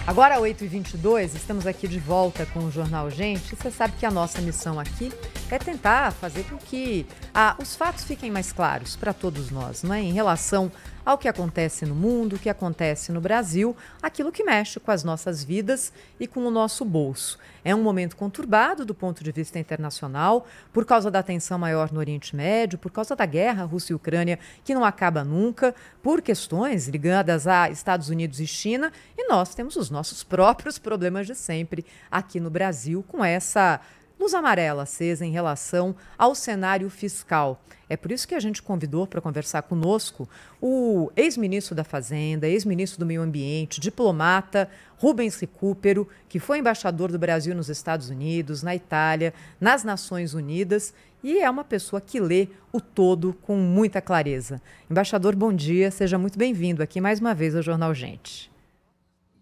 Agora, 8h22, estamos aqui de volta com o Jornal Gente. Você sabe que a nossa missão aqui é tentar fazer com que os fatos fiquem mais claros para todos nós, não é? Em relação ao que acontece no mundo, o que acontece no Brasil, aquilo que mexe com as nossas vidas e com o nosso bolso. É um momento conturbado do ponto de vista internacional, por causa da tensão maior no Oriente Médio, por causa da guerra Rússia e Ucrânia, que não acaba nunca, por questões ligadas a Estados Unidos e China, e nós temos os nossos próprios problemas de sempre aqui no Brasil, com essa luz amarela acesa em relação ao cenário fiscal. É por isso que a gente convidou para conversar conosco o ex-ministro da Fazenda, ex-ministro do Meio Ambiente, diplomata Rubens Recupero, que foi embaixador do Brasil nos Estados Unidos, na Itália, nas Nações Unidas, e é uma pessoa que lê o todo com muita clareza. Embaixador, bom dia, seja muito bem-vindo aqui mais uma vez ao Jornal Gente.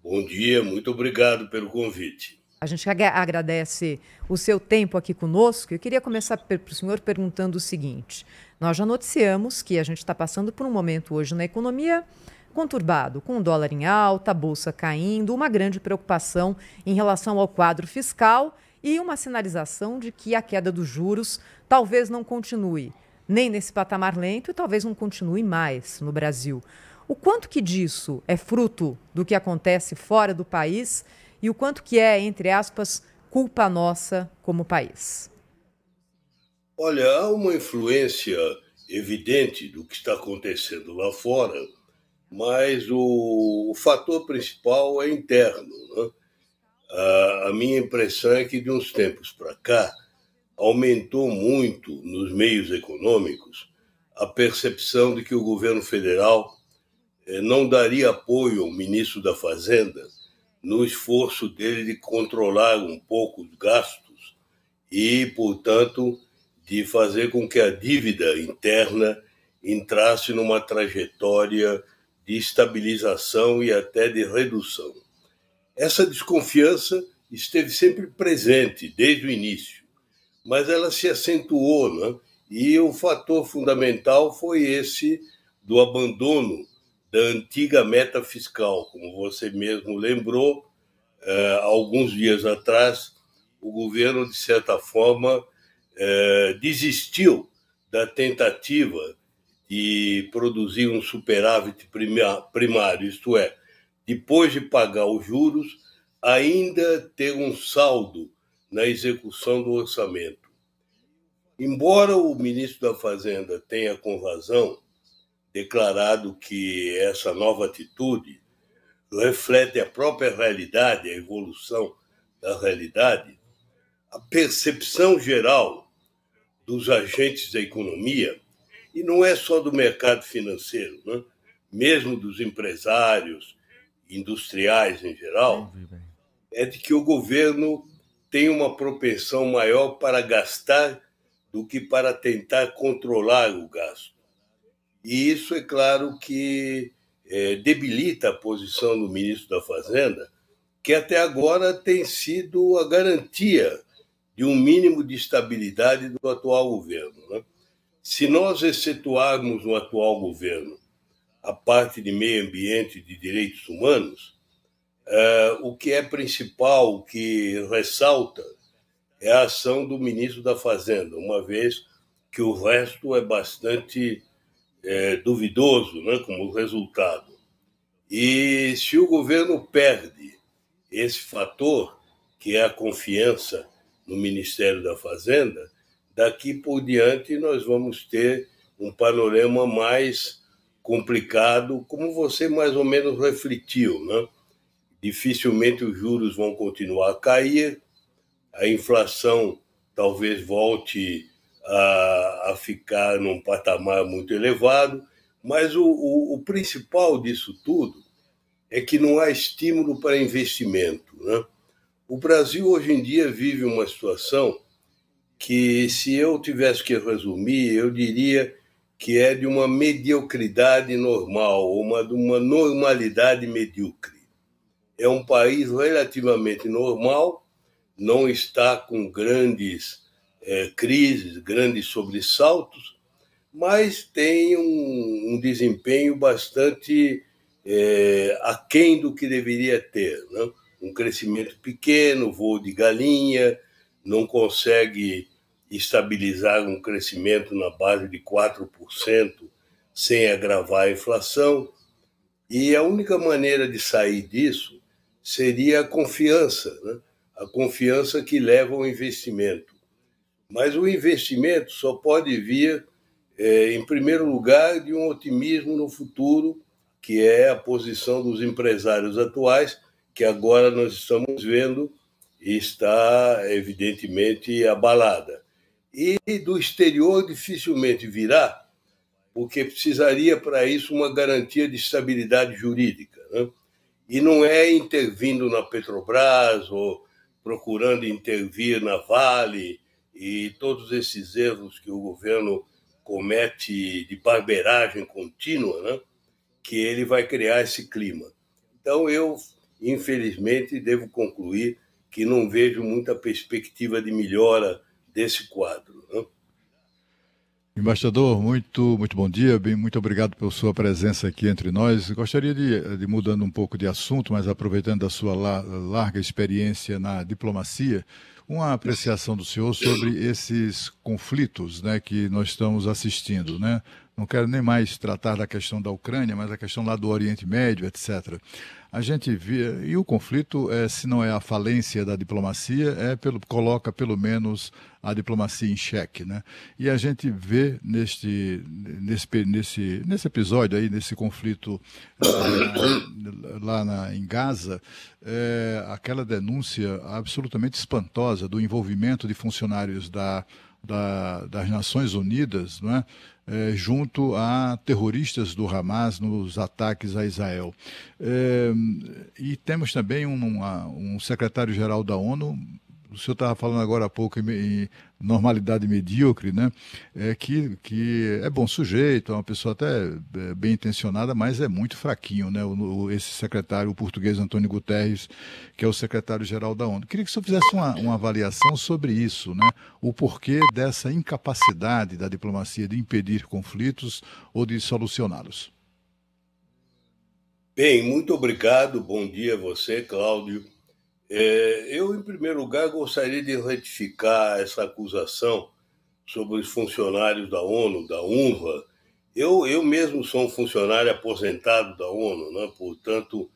Bom dia, muito obrigado pelo convite. A gente agradece o seu tempo aqui conosco. Eu queria começar para o senhor perguntando o seguinte. Nós já noticiamos que a gente está passando por um momento hoje na economia conturbado, com o dólar em alta, a bolsa caindo, uma grande preocupação em relação ao quadro fiscal e uma sinalização de que a queda dos juros talvez não continue nem nesse patamar lento e talvez não continue mais no Brasil. O quanto que disso é fruto do que acontece fora do país e o quanto que é, entre aspas, culpa nossa como país? Olha, há uma influência evidente do que está acontecendo lá fora, mas o fator principal é interno, né? A minha impressão é que de uns tempos para cá aumentou muito nos meios econômicos a percepção de que o governo federal não daria apoio ao ministro da Fazenda no esforço dele de controlar um pouco os gastos e, portanto, de fazer com que a dívida interna entrasse numa trajetória de estabilização e até de redução. Essa desconfiança esteve sempre presente desde o início, mas ela se acentuou, né? E o fator fundamental foi esse do abandono da antiga meta fiscal. Como você mesmo lembrou, alguns dias atrás, o governo, de certa forma, desistiu da tentativa de produzir um superávit primário, isto é, depois de pagar os juros, ainda ter um saldo na execução do orçamento. Embora o ministro da Fazenda tenha, com razão, declarado que essa nova atitude reflete a própria realidade, a evolução da realidade, a percepção geral dos agentes da economia, e não é só do mercado financeiro, né? Mesmo dos empresários, industriais em geral, é de que o governo tem uma propensão maior para gastar do que para tentar controlar o gasto. E isso, é claro, que debilita a posição do ministro da Fazenda, que até agora tem sido a garantia de um mínimo de estabilidade do atual governo, né? Se nós excetuarmos no atual governo a parte de meio ambiente e de direitos humanos, o que é principal, o que ressalta, é a ação do ministro da Fazenda, uma vez que o resto é bastante duvidoso, né, como resultado. E se o governo perde esse fator, que é a confiança no Ministério da Fazenda, daqui por diante nós vamos ter um panorama mais complicado, como você mais ou menos refletiu, né? Dificilmente os juros vão continuar a cair, a inflação talvez volte a ficar num patamar muito elevado, mas o principal disso tudo é que não há estímulo para investimento, né? O Brasil hoje em dia vive uma situação que, se eu tivesse que resumir, eu diria que é de uma mediocridade normal, de uma normalidade medíocre. É um país relativamente normal, não está com grandes crises, grandes sobressaltos, mas tem um desempenho bastante aquém do que deveria ter, né? Um crescimento pequeno, voo de galinha, não consegue estabilizar um crescimento na base de 4% sem agravar a inflação. E a única maneira de sair disso seria a confiança, né? A confiança que leva ao investimento. Mas o investimento só pode vir, em primeiro lugar, de um otimismo no futuro, que é a posição dos empresários atuais, que agora nós estamos vendo e está, evidentemente, abalada. E do exterior dificilmente virá, porque precisaria para isso uma garantia de estabilidade jurídica, né? E não é intervindo na Petrobras ou procurando intervir na Vale e todos esses erros que o governo comete de barbeiragem contínua, né, que ele vai criar esse clima. Então, eu, infelizmente, devo concluir que não vejo muita perspectiva de melhora desse quadro, né? Embaixador, muito bom dia, muito obrigado pela sua presença aqui entre nós. Gostaria de mudando um pouco de assunto, mas aproveitando a sua larga experiência na diplomacia, uma apreciação do senhor sobre esses conflitos, né, que nós estamos assistindo, né? Não quero nem mais tratar da questão da Ucrânia, mas a questão lá do Oriente Médio, etc. A gente vê, e o conflito, se não é a falência da diplomacia, coloca pelo menos a diplomacia em xeque, né? E a gente vê nesse episódio aí, nesse conflito em Gaza, aquela denúncia absolutamente espantosa do envolvimento de funcionários das Nações Unidas, não é? Junto a terroristas do Hamas nos ataques a Israel. E temos também um secretário-geral da ONU, o senhor estava falando agora há pouco em normalidade medíocre, né? Que é bom sujeito, é uma pessoa até bem intencionada, mas é muito fraquinho, né? Esse secretário, o português Antônio Guterres, que é o secretário-geral da ONU. Queria que o senhor fizesse uma avaliação sobre isso, né? O porquê dessa incapacidade da diplomacia de impedir conflitos ou de solucioná-los. Bem, muito obrigado. Bom dia a você, Cláudio. Eu, em primeiro lugar, gostaria de retificar essa acusação sobre os funcionários da ONU, da UNRWA. Eu mesmo sou um funcionário aposentado da ONU, né? Portanto,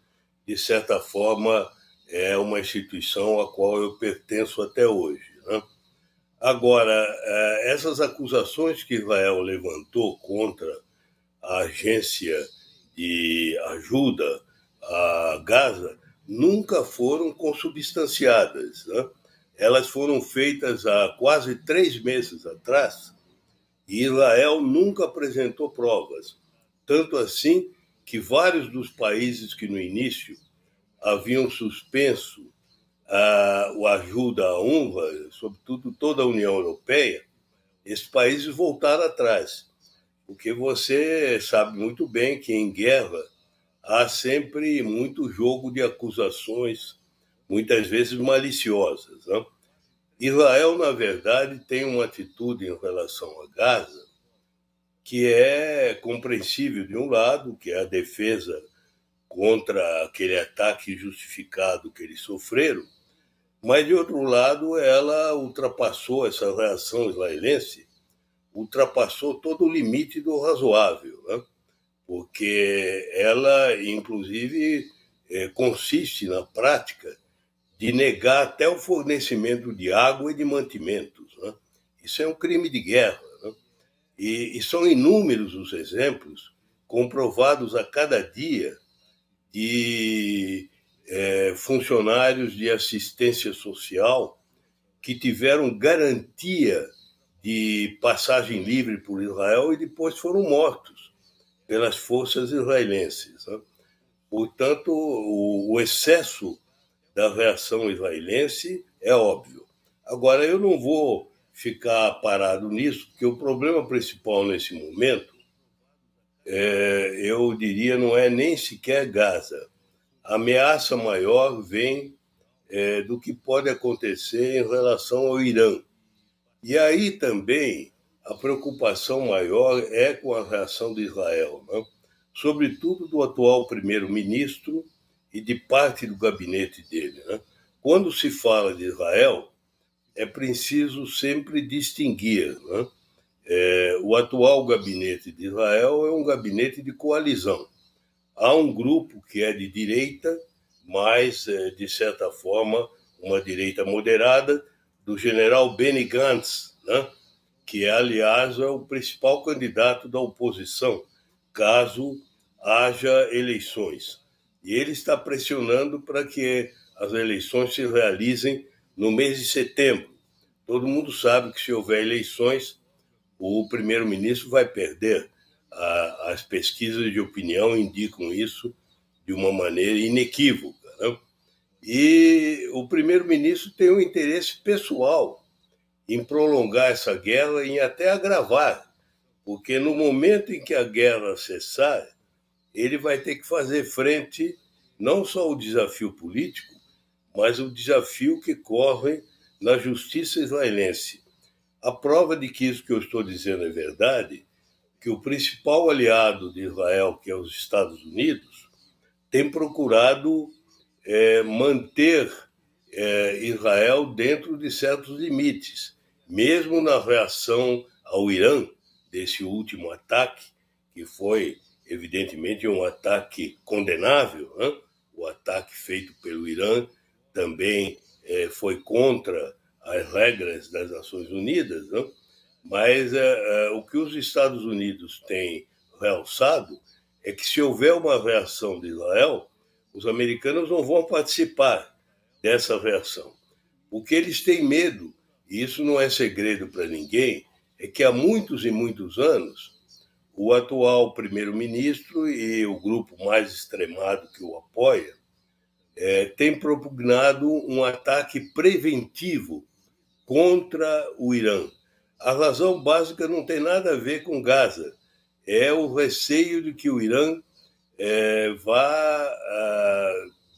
de certa forma, é uma instituição à qual eu pertenço até hoje, né? Agora, essas acusações que Israel levantou contra a agência de ajuda a Gaza nunca foram consubstanciadas, né? Elas foram feitas há quase 3 meses atrás e Israel nunca apresentou provas. Tanto assim que vários dos países que no início haviam suspenso a ajuda à UNRWA, sobretudo toda a União Europeia, esses países voltaram atrás. Porque você sabe muito bem que em guerra há sempre muito jogo de acusações, muitas vezes maliciosas, né? Israel, na verdade, tem uma atitude em relação a Gaza que é compreensível de um lado, que é a defesa contra aquele ataque injustificado que eles sofreram, mas, de outro lado, ela ultrapassou essa reação israelense, ultrapassou todo o limite do razoável, né? Porque ela, inclusive, consiste na prática de negar até o fornecimento de água e de mantimentos, né? Isso é um crime de guerra, né? E são inúmeros os exemplos comprovados a cada dia de funcionários de assistência social que tiveram garantia de passagem livre por Israel e depois foram mortos pelas forças israelenses, né? Portanto, o excesso da reação israelense é óbvio. Agora, eu não vou ficar parado nisso, porque o problema principal nesse momento, eu diria, não é nem sequer Gaza. A ameaça maior vem do que pode acontecer em relação ao Irã. E aí também a preocupação maior é com a reação de Israel, né? sobretudo do atual primeiro-ministro e de parte do gabinete dele, né? Quando se fala de Israel, é preciso sempre distinguir, né? O atual gabinete de Israel é um gabinete de coalizão. Há um grupo que é de direita, mas, de certa forma, uma direita moderada, do general Benny Gantz, né? Que, aliás, é o principal candidato da oposição, caso haja eleições. E ele está pressionando para que as eleições se realizem no mês de setembro. Todo mundo sabe que, se houver eleições, o primeiro-ministro vai perder. As pesquisas de opinião indicam isso de uma maneira inequívoca, né? E o primeiro-ministro tem um interesse pessoal em prolongar essa guerra e até agravar, porque no momento em que a guerra cessar, ele vai ter que fazer frente não só ao desafio político, mas o desafio que corre na justiça israelense. A prova de que isso que eu estou dizendo é verdade, que o principal aliado de Israel, que é os Estados Unidos, tem procurado manter Israel dentro de certos limites, mesmo na reação ao Irã, desse último ataque, que foi, evidentemente, um ataque condenável, né? O ataque feito pelo Irã também foi contra as regras das Nações Unidas, né? Mas o que os Estados Unidos têm realçado é que, se houver uma reação de Israel, os americanos não vão participar dessa reação. O que eles têm medo, e isso não é segredo para ninguém, é que há muitos e muitos anos o atual primeiro-ministro e o grupo mais extremado que o apoia têm propugnado um ataque preventivo contra o Irã. A razão básica não tem nada a ver com Gaza. É o receio de que o Irã vá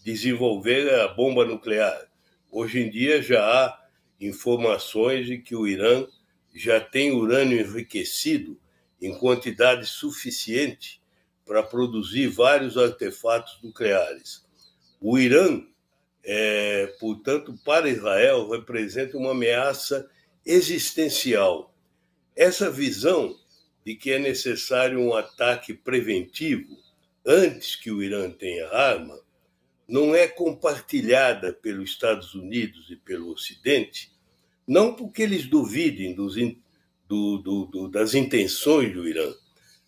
desenvolver a bomba nuclear. Hoje em dia já há informações de que o Irã já tem urânio enriquecido em quantidade suficiente para produzir vários artefatos nucleares. O Irã, portanto, para Israel, representa uma ameaça existencial. Essa visão de que é necessário um ataque preventivo antes que o Irã tenha arma não é compartilhada pelos Estados Unidos e pelo Ocidente, não porque eles duvidem das intenções do Irã,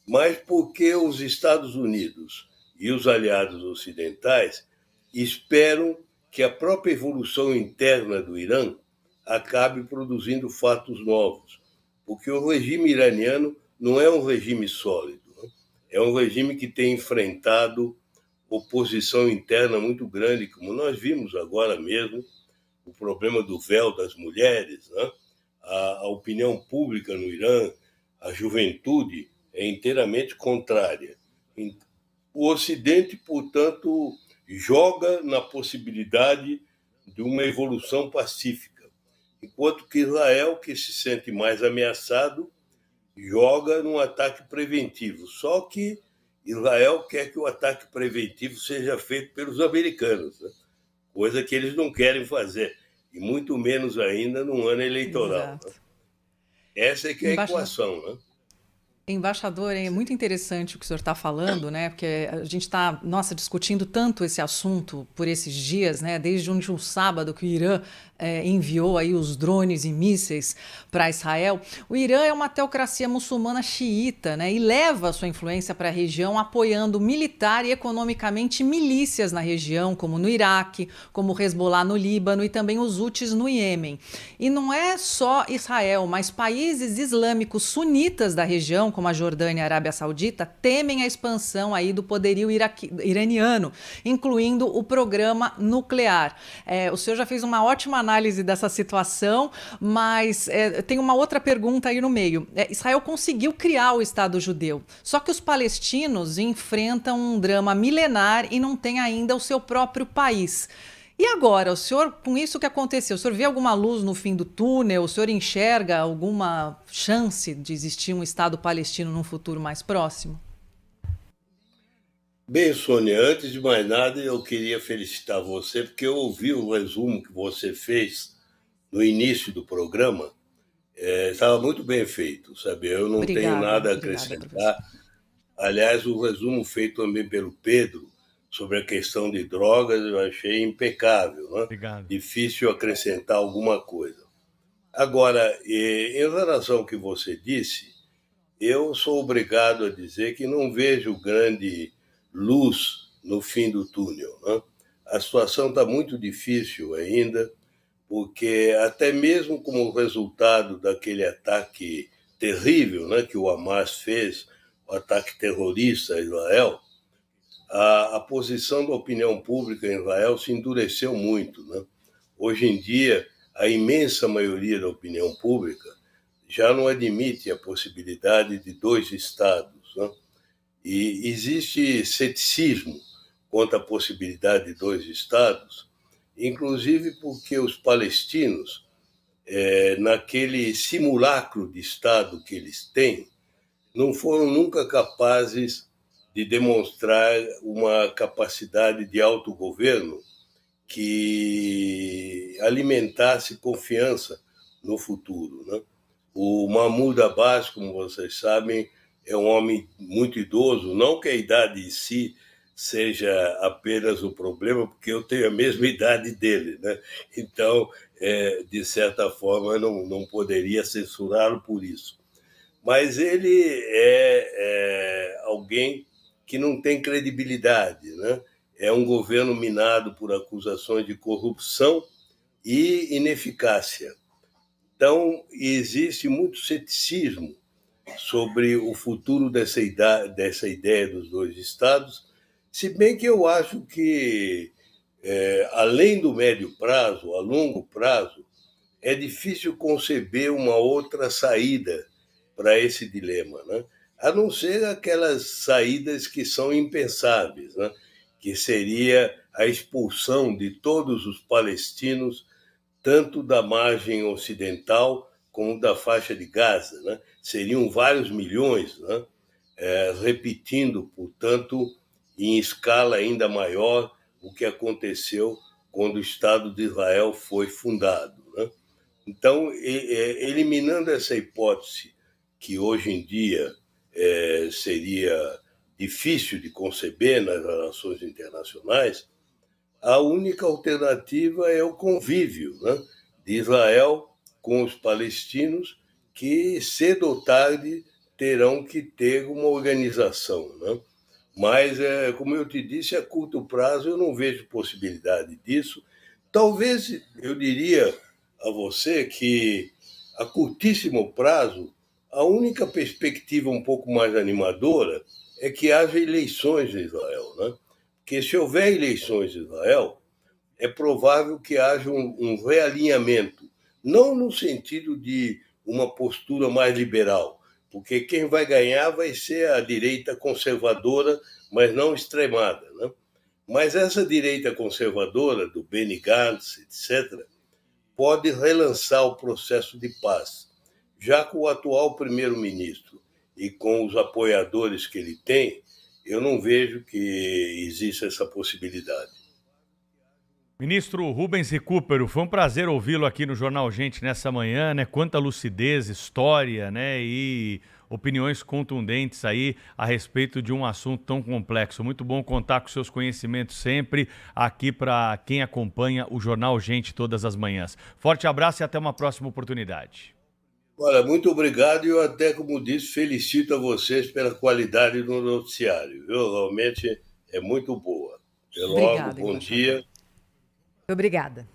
mas porque os Estados Unidos e os aliados ocidentais esperam que a própria evolução interna do Irã acabe produzindo fatos novos, porque o regime iraniano não é um regime sólido, né? É um regime que tem enfrentado oposição interna muito grande, como nós vimos agora mesmo, o problema do véu das mulheres, né? A opinião pública no Irã, a juventude é inteiramente contrária. O Ocidente, portanto, joga na possibilidade de uma evolução pacífica, enquanto que Israel, que se sente mais ameaçado, joga num ataque preventivo. Só que Israel quer que o ataque preventivo seja feito pelos americanos, né? Coisa que eles não querem fazer, e muito menos ainda num ano eleitoral. Né? Essa é que é a equação, né? Embaixador, é muito interessante o que o senhor está falando, né? Porque a gente está, discutindo tanto esse assunto por esses dias, né? Desde um sábado que o Irã enviou aí os drones e mísseis para Israel. O Irã é uma teocracia muçulmana xiita, né? E leva sua influência para a região, apoiando militar e economicamente milícias na região, como no Iraque, como o Hezbollah no Líbano e também os Houthis no Iêmen. E não é só Israel, mas países islâmicos sunitas da região, como a Jordânia e a Arábia Saudita, temem a expansão aí do poderio iraniano, incluindo o programa nuclear. O senhor já fez uma ótima análise dessa situação, mas tem uma outra pergunta aí no meio. Israel conseguiu criar o Estado judeu, só que os palestinos enfrentam um drama milenar e não têm ainda o seu próprio país. E agora, o senhor, com isso que aconteceu, o senhor vê alguma luz no fim do túnel? O senhor enxerga alguma chance de existir um Estado palestino num futuro mais próximo? Bem, Sônia, antes de mais nada, eu queria felicitar você, porque eu ouvi o resumo que você fez no início do programa, estava muito bem feito, sabe? Eu não tenho nada a Obrigada, professor. acrescentar. Aliás, o resumo feito também pelo Pedro sobre a questão de drogas eu achei impecável, né? Obrigado. Difícil acrescentar alguma coisa. Agora, em relação ao que você disse, eu sou obrigado a dizer que não vejo grande luz no fim do túnel, né? A situação está muito difícil ainda, porque até mesmo como resultado daquele ataque terrível, né, que o Hamas fez, o ataque terrorista a Israel, a posição da opinião pública em Israel se endureceu muito, né? Hoje em dia, a imensa maioria da opinião pública já não admite a possibilidade de dois estados, né? E existe ceticismo quanto à possibilidade de dois estados, inclusive porque os palestinos, naquele simulacro de estado que eles têm, não foram nunca capazes de demonstrar uma capacidade de autogoverno que alimentasse confiança no futuro, né? O Mahmoud Abbas, como vocês sabem, é um homem muito idoso, não que a idade em si seja apenas o problema, porque eu tenho a mesma idade dele, né? Então, de certa forma, não poderia censurá-lo por isso. Mas ele é alguém que não tem credibilidade, né? É um governo minado por acusações de corrupção e ineficácia. Então, existe muito ceticismo sobre o futuro dessa ideia dos dois estados, se bem que eu acho que, além do médio prazo, a longo prazo, é difícil conceber uma outra saída para esse dilema, né? A não ser aquelas saídas que são impensáveis, né? Que seria a expulsão de todos os palestinos, tanto da margem ocidental como da faixa de Gaza, né? Seriam vários milhões, né? Repetindo, portanto, em escala ainda maior o que aconteceu quando o Estado de Israel foi fundado, né? Então, eliminando essa hipótese que hoje em dia seria difícil de conceber nas relações internacionais, a única alternativa é o convívio, né, de Israel com os palestinos, que cedo ou tarde terão que ter uma organização, né? Mas, como eu te disse, a curto prazo eu não vejo possibilidade disso. Talvez eu diria a você que, a curtíssimo prazo, a única perspectiva um pouco mais animadora é que haja eleições em Israel, né? Porque se houver eleições em Israel, é provável que haja um realinhamento, não no sentido de uma postura mais liberal, porque quem vai ganhar vai ser a direita conservadora, mas não extremada, né? Mas essa direita conservadora, do Benny Gantz, etc., pode relançar o processo de paz. Já com o atual primeiro-ministro e com os apoiadores que ele tem, eu não vejo que exista essa possibilidade. Ministro Rubens Recupero, foi um prazer ouvi-lo aqui no Jornal Gente nessa manhã, né? Quanta lucidez, história, né? E opiniões contundentes aí a respeito de um assunto tão complexo. Muito bom contar com seus conhecimentos sempre aqui para quem acompanha o Jornal Gente todas as manhãs. Forte abraço e até uma próxima oportunidade. Olha, muito obrigado e eu até, como disse, felicito a vocês pela qualidade do noticiário, viu? Realmente é muito boa. Até logo, bom dia. Obrigada.